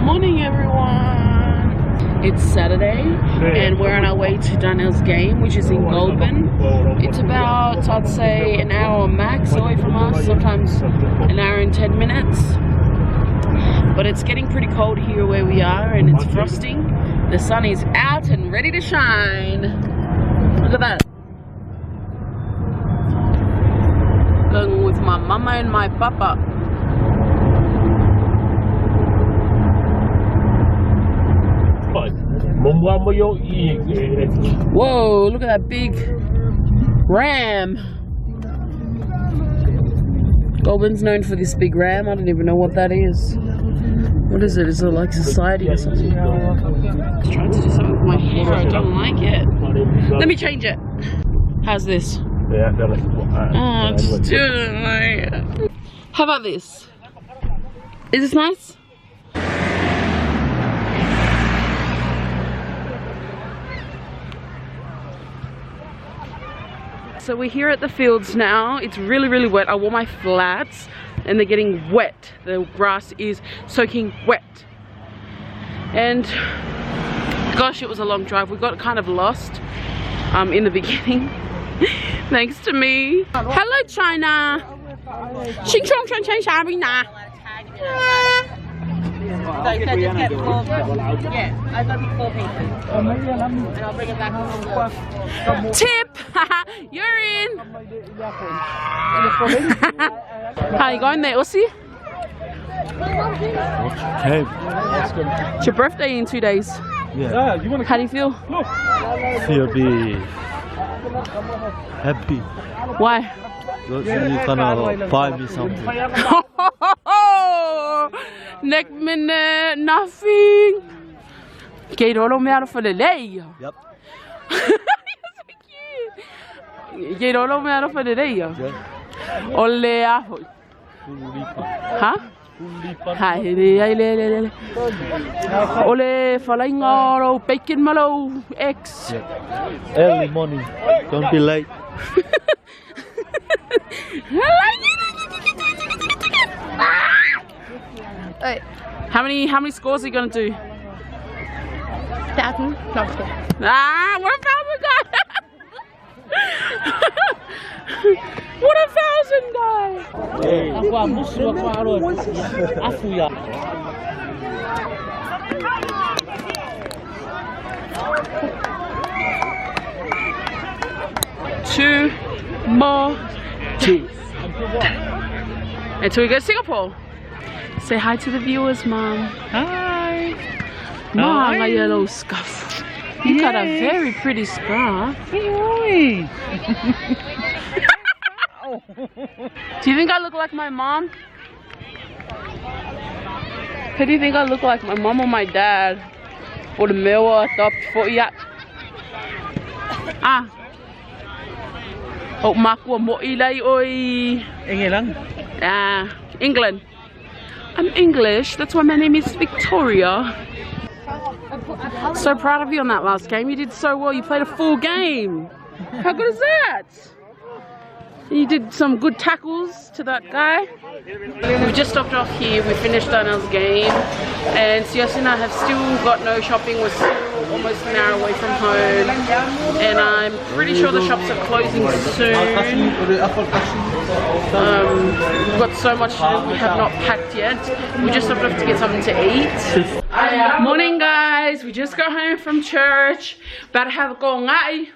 Morning everyone. It's Saturday and we're on our way to Daniel's game, which is in Goulburn. It's about, I'd say, an hour max away from us, sometimes an hour and 10 minutes. But it's getting pretty cold here where we are and it's frosting. The sun is out and ready to shine. Look at that. Going with my mama and my papa. Whoa, look at that big ram. Goulburn's known for this big ram. I don't even know what that is. What is it? Is it like society or something? I'm trying to do something with my hair. I don't like it. Let me change it. How's this? Oh, just do it. How about this? Is this nice? So we're here at the fields now. It's really, really wet. I wore my flats and they're getting wet. The grass is soaking wet. And gosh, it was a long drive. We got kind of lost in the beginning. Thanks to me. Hello, China. Xing chong chong chong Sharina. So just get 4, yeah, I got 4 pieces. And I'll bring it back. Tip! You're in! How you going there, Aussie? Okay. It's your birthday in 2 days. Yeah. How do you feel? Feel be happy. Why? You're gonna buy me something. Next minute, nothing. Get all of me out for the day. Yep. Get all of me out for the day. Yeah. Ole aho. Huh? Hi, ole falangaro bacon malo eggs. Yeah. Early morning. Don't be late. How many scores are you gonna do? 1,000. Ah, 1,000 guys! What 1,000 guys! Two more days until we go to Singapore. Say hi to the viewers, Mom. Hi. Mom, a yellow scarf. You got a very pretty scarf. Do you think I look like my mom? Who do you think I look like, my mom or my dad? Or the male top for ya? Ah. Oh, makwa mo ilay oi. England. I'm English, that's why my name is Victoria. So proud of you on that last game. You did so well, you played a full game. How good is that? You did some good tackles to that guy. We've just stopped off here, we finished Daniel's game. And Siaosi and I have still got no shopping, we're still almost an hour away from home. And I'm pretty sure the shops are closing soon. We've got so much to do, we have not packed yet. We just stopped off to get something to eat. Morning guys, we just got home from church. About to have a go ngai.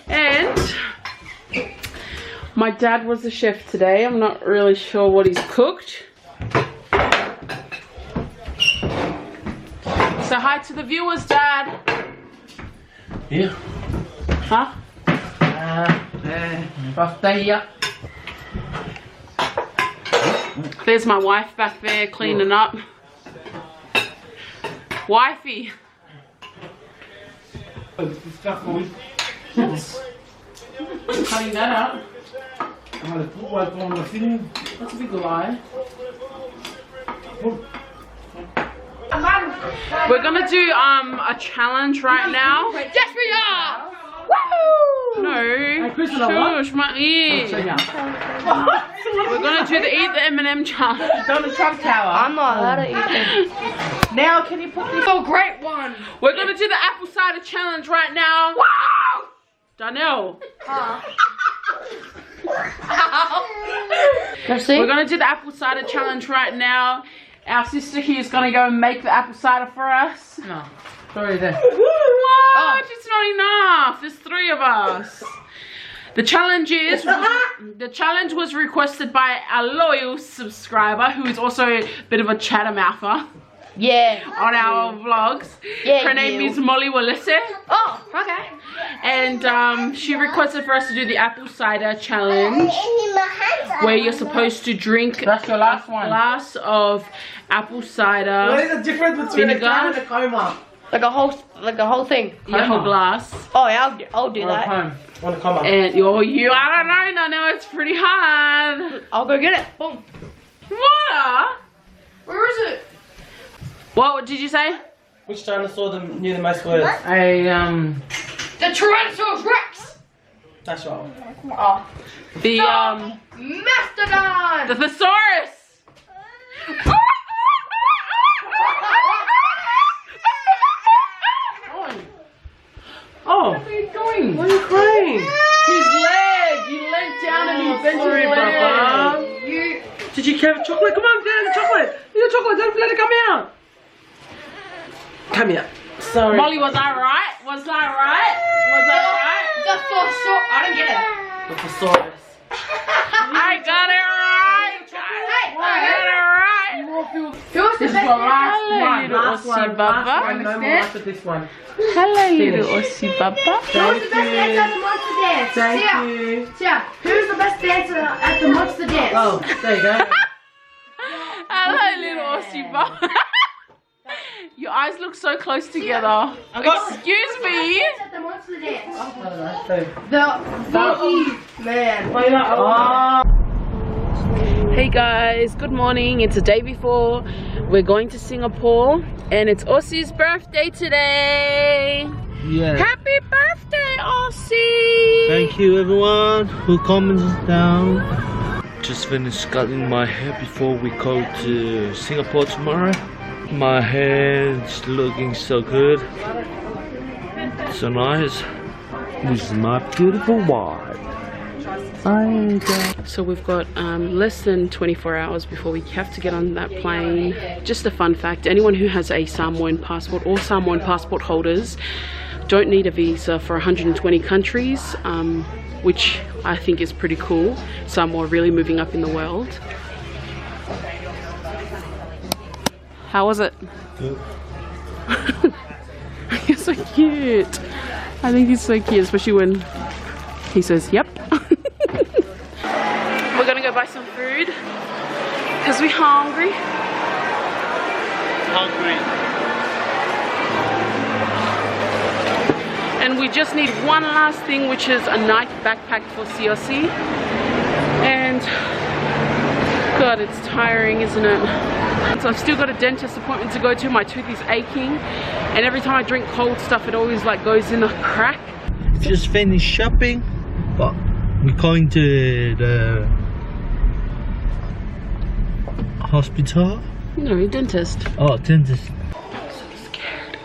And my dad was the chef today. I'm not really sure what he's cooked. So hi to the viewers, Dad. Yeah. Huh? There's my wife back there cleaning up. Wifey. Oops. Cutting that out. That's a big lie. We're gonna do a challenge right now. Yes, we are! Woo! No, shush my ears. We're gonna do the eat the M&M challenge. Donald Trump Tower. I'm not allowed to eat them. Now can you put this? Oh, great one. We're gonna do the apple cider challenge right now. Wow! Danielle. We're gonna do the apple cider challenge right now. Our sister here is gonna go and make the apple cider for us. No. Sorry there. What? Oh. It's not enough. There's 3 of us. The challenge was requested by a loyal subscriber who is also a bit of a chattermouther. Yeah. On our vlogs. Yeah. Her name is Molly Wallisse. Oh, okay. And she requested for us to do the apple cider challenge, where you're supposed to drink That's your last a one. glass of apple cider. What is the difference between a Vinegar? can and a coma? Like a whole thing. Your whole glass. Oh yeah, I'll do that. On a coma. And I don't know, it's pretty hard. I'll go get it. Boom. Water? Where is it? What did you say? Which dinosaur knew the most words? The Tyrannosaurus Rex. That's right. Oh. The Mastodon. the thesaurus. Oh, What are you doing? what are you crying? His leg! He leant down and he bent his leg. Did you have chocolate? Come on, get the chocolate. Get the chocolate. Don't let it come out. Come here. Sorry. Molly, was I right? Was I right? Was I right? The thesaurus. I don't get it. The thesaurus. I got it right! I got it right! Who's the This is your last Hello, one. little Last Aussie one. Baba. Last one. No more after this one. Hello, little Aussie Baba. Who's the best dancer at the monster dance? Thank Sia. you. Sia, who's the best dancer at the monster dance? Oh, there you go. Hello, little Aussie Baba. Your eyes look so close together. Excuse me. At the monster dance. Hey. The monkey man. Oh. Hey guys, good morning. It's the day before. We're going to Singapore and it's Aussie's birthday today. Yeah. Happy birthday, Aussie! Thank you everyone who comments down. Just finished cutting my hair before we go to Singapore tomorrow. My hair's looking so good. So nice. This is my beautiful wife. So we've got less than 24 hours before we have to get on that plane. Just a fun fact, anyone who has a Samoan passport or Samoan passport holders don't need a visa for 120 countries, which I think is pretty cool. Samoa really moving up in the world. How was it? Good. He's so cute. I think he's so cute, especially when he says, yep. We're gonna go buy some food because we're hungry. And we just need one last thing, which is a night backpack for Siaosi. And God, it's tiring, isn't it? So I've still got a dentist appointment to go to. My tooth is aching, and every time I drink cold stuff, it always like goes in a crack. Just finished shopping, but we're going to the hospital. No, dentist. Oh, dentist. I'm so scared.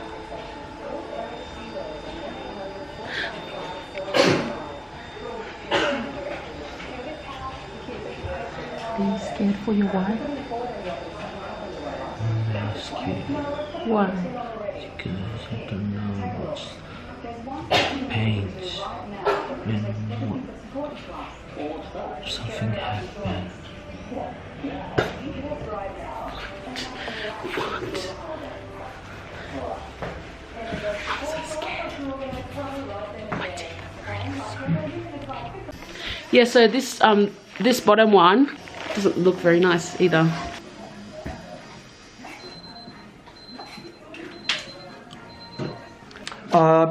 Are you scared for your wife? I'm scared Why? because I don't know what's pains when something happened. What? I'm so scared. My teeth are hurting so bad. Yeah, so this bottom one doesn't look very nice either.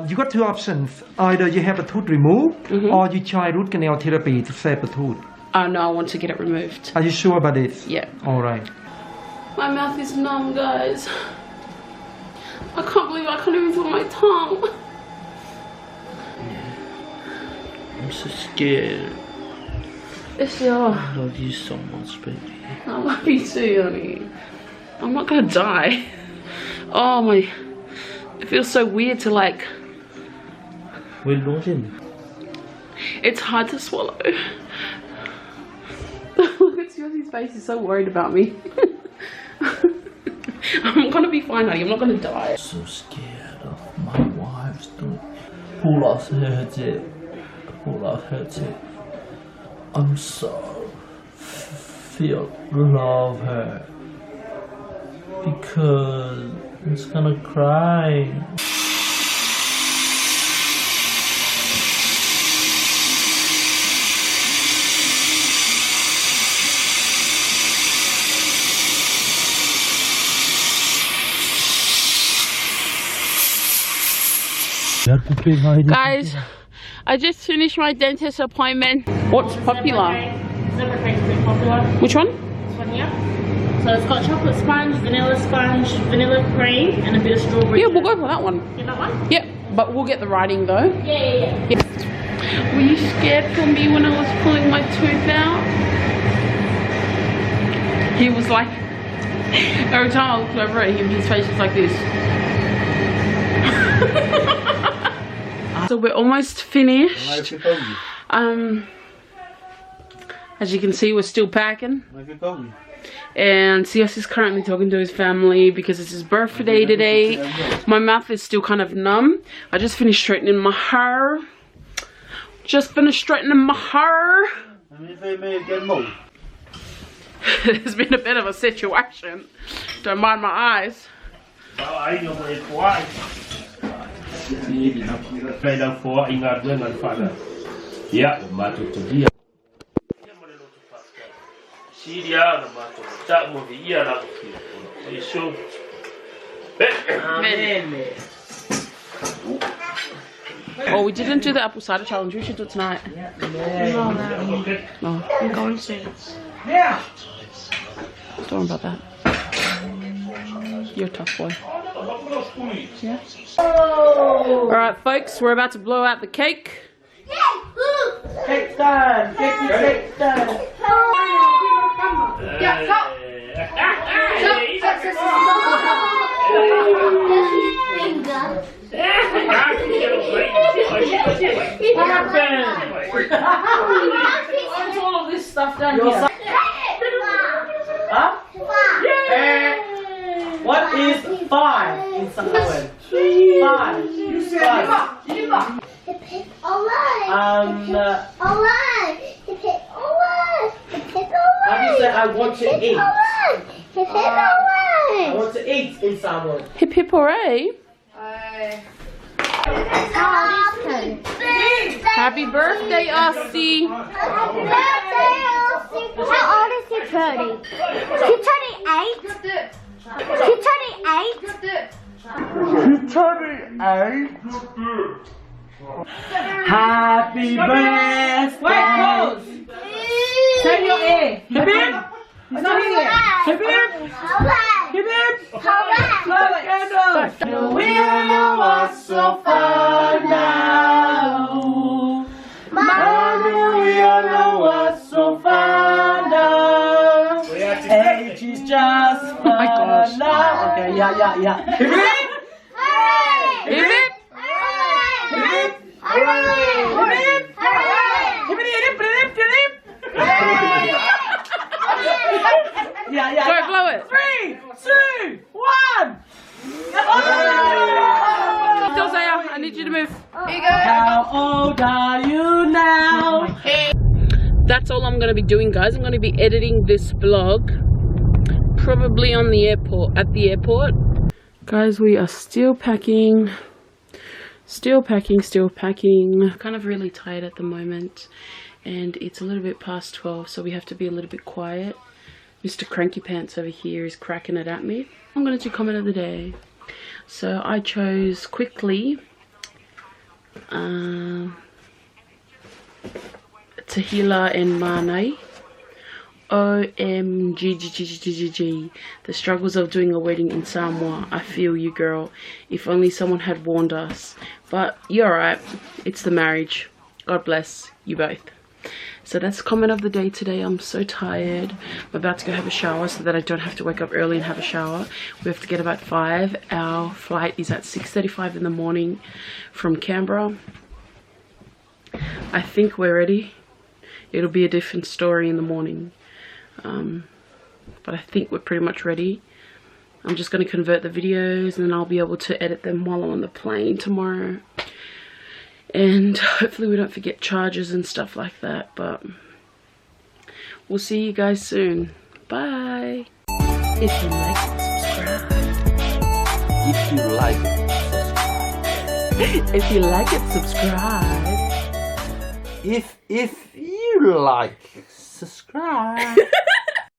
You got 2 options. Either you have a tooth removed or you try root canal therapy to save the tooth. Oh no, I want to get it removed. Are you sure about this? Yeah. Alright. My mouth is numb, guys. I can't believe I can't even feel my tongue. I'm so scared. It's your... I love you so much, baby. I love you too, honey. I'm not gonna die. Oh my, it feels so weird to like, it's hard to swallow. Look at Siaosi's face, he's so worried about me. I'm gonna be fine, honey, I'm not gonna die. I'm so scared of my wife's doing. Who lost her tip? Who lost her tip? I'm so feel love her because I'm just gonna cry. Guys, I just finished my dentist appointment. What's popular? Zebra cake is pretty popular. Which one? This one here. So it's got chocolate sponge, vanilla cream, and a bit of strawberry. Yeah, we'll go for that one. Get that one? Yep, but we'll get the writing though. Yeah. Were you scared for me when I was pulling my tooth out? He was like, every time I looked over at him, his face was like this. So we're almost finished. As you can see, we're still packing. And Siaosi is currently talking to his family because it's his birthday today. My mouth is still kind of numb. I just finished straightening my hair. It's been a bit of a situation. Don't mind my eyes. Oh, we didn't do the apple cider challenge. We should do it tonight. No. I'm going soon. Don't worry about that. You're a tough boy. Yeah. Alright, folks, we're about to blow out the cake. Cake's done. Cake's done. What happened? What's all of this stuff down here? Huh? What is 5 in Samoan? 5. You said 5. How do you say I want to eat? I want to eat in Samoan. Hip hip hooray. Happy birthday, Aussie. Happy birthday, Elsie. How old is he turning? He's turning 8. He's turning 8. Happy birthday. Wait, pause. Say your A. Hip hip. It's not here. Hip hip. Hip hip. Blow the candle. The winner was so far now. Manuela was so far now. Age is just fun now. Okay, yeah. Hip hip. Hip hip. Yeah. Go, blow it. 3, 2, 1. Tell Zaya, I need you to move. How old are you now? That's all I'm going to be doing, guys. I'm going to be editing this vlog probably on the airport, at the airport. Guys, we are still packing. Kind of really tired at the moment, and it's a little bit past 12, so we have to be a little bit quiet. Mr. Cranky Pants over here is cracking it at me. I'm going to do comment of the day. So I chose quickly Tahila and Mane. OMG. The struggles of doing a wedding in Samoa. I feel you, girl. If only someone had warned us. But you're alright. It's the marriage. God bless you both. So that's comment of the day today. I'm so tired. I'm about to go have a shower so that I don't have to wake up early and have a shower. We have to get up at 5. Our flight is at 6:35 in the morning from Canberra. I think we're ready. It'll be a different story in the morning. But I think we're pretty much ready. I'm just going to convert the videos and then I'll be able to edit them while I'm on the plane tomorrow. And hopefully we don't forget charges and stuff like that. But we'll see you guys soon. Bye. If you like it, subscribe. If you like it, If you like it, subscribe. if you like, subscribe.